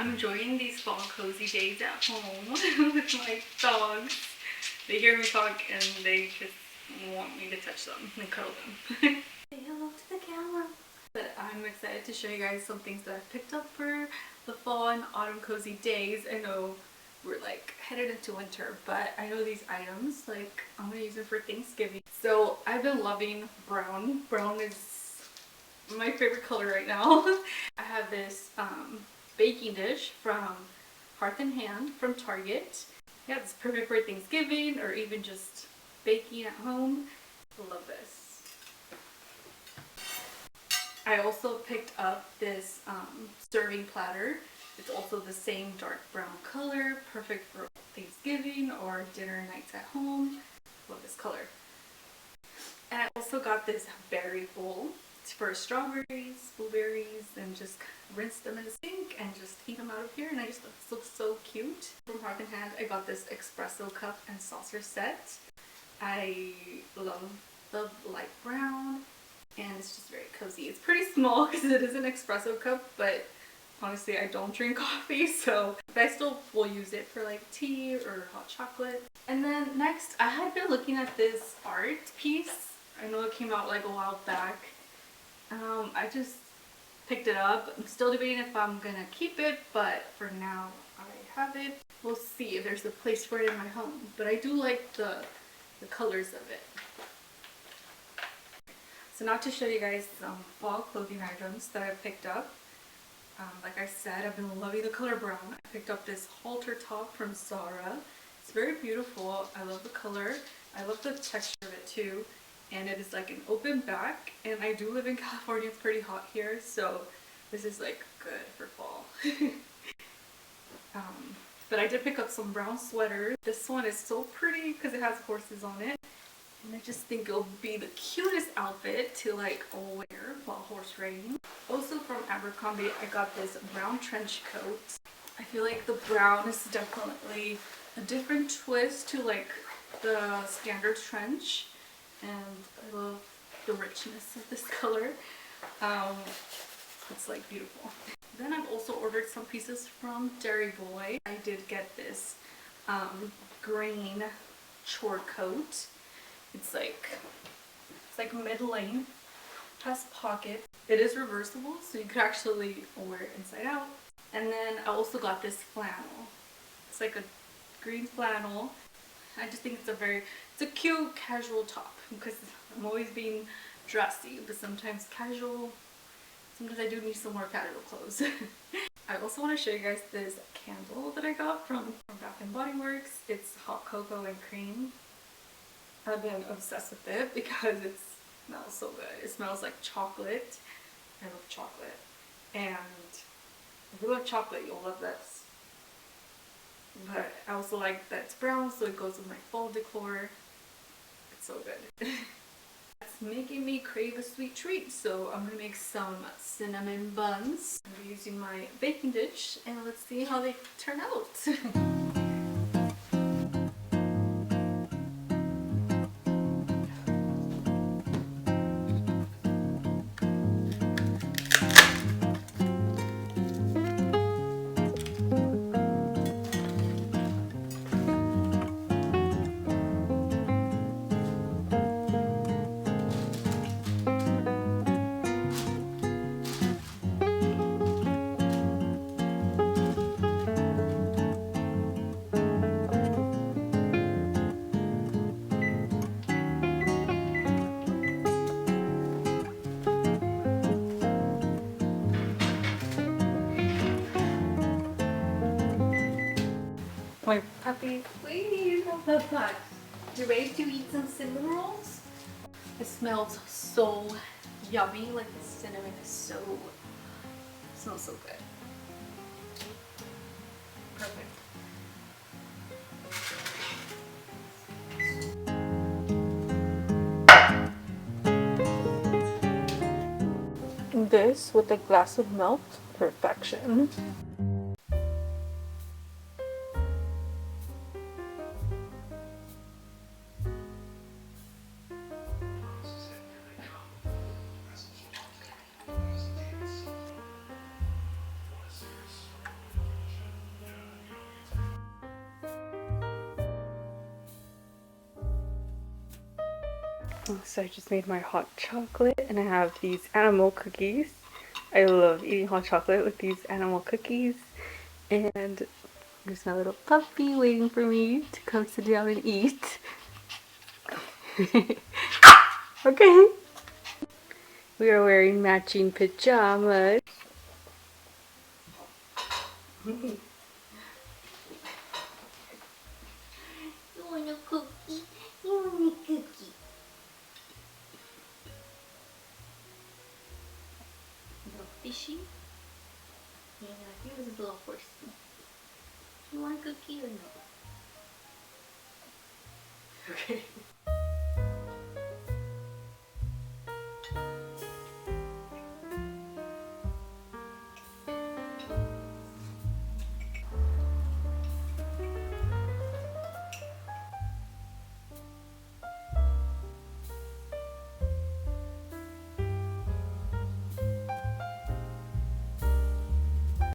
I'm enjoying these fall cozy days at home with my dogs. They hear me talk and they just want me to touch them and cuddle them. Say hello to the camera. But I'm excited to show you guys some things that I picked up for the fall and autumn cozy days. I know we're like headed into winter, but I know these items, like I'm gonna use them for Thanksgiving. So I've been loving brown. Brown is my favorite color right now. I have this baking dish from Hearth and Hand from Target. Yeah, it's perfect for Thanksgiving or even just baking at home. I love this. I also picked up this serving platter. It's also the same dark brown color, perfect for Thanksgiving or dinner nights at home. Love this color. And I also got this berry bowl. It's for strawberries, blueberries, and just rinse them in the sink and just eat them out of here. And I just thought this looks so cute. From Hearth and Hand, I got this espresso cup and saucer set. I love the light brown, and it's just very cozy. It's pretty small because it is an espresso cup, but honestly, I don't drink coffee, so I still will use it for like tea or hot chocolate. And then next, I had been looking at this art piece. I know it came out like a while back. I just picked it up. I'm still debating if I'm gonna keep it, but for now I have it. We'll see if there's a place for it in my home, but I do like the colors of it. So now to show you guys some fall clothing items that I picked up. Like I said, I've been loving the color brown. I picked up this halter top from Zara. It's very beautiful. I love the color. I love the texture of it too. And it is like an open back. And I do live in California. It's pretty hot here. So this is like good for fall. But I did pick up some brown sweaters. This one is so pretty because it has horses on it. And I just think it'll be the cutest outfit to like wear while horse riding. Also from Abercrombie, I got this brown trench coat. I feel like the brown is definitely a different twist to like the standard trench. And I love the richness of this color. It's like beautiful. Then I've also ordered some pieces from Dairy Boy. I did get this green chore coat. It's like mid-length, has pockets. It is reversible, so you could actually wear it inside out. And then I also got this flannel. It's like a green flannel. I just think it's a cute casual top because I'm always being dressy, but sometimes casual. Sometimes I do need some more casual clothes. I also want to show you guys this candle that I got from Bath & Body Works. It's hot cocoa and cream. I've been obsessed with it because it smells so good. It smells like chocolate. I love chocolate. And if you love chocolate, you'll love this. But I also like that it's brown, so it goes with my fall decor. It's so good. It's making me crave a sweet treat, so I'm gonna make some cinnamon buns. I'm using my baking dish, and let's see how they turn out. My puppy, please don't touch. You ready to eat some cinnamon rolls? It smells so yummy. Like the cinnamon is it smells so good. Perfect. This with a glass of milk, perfection. So I just made my hot chocolate and I have these animal cookies. I love eating hot chocolate with these animal cookies. And there's my little puppy waiting for me to come sit down and eat. Okay. We are wearing matching pajamas. You want a cookie? You want a cookie? Little fishy? Yeah, here's his little horsey. You want a cookie or no? Okay.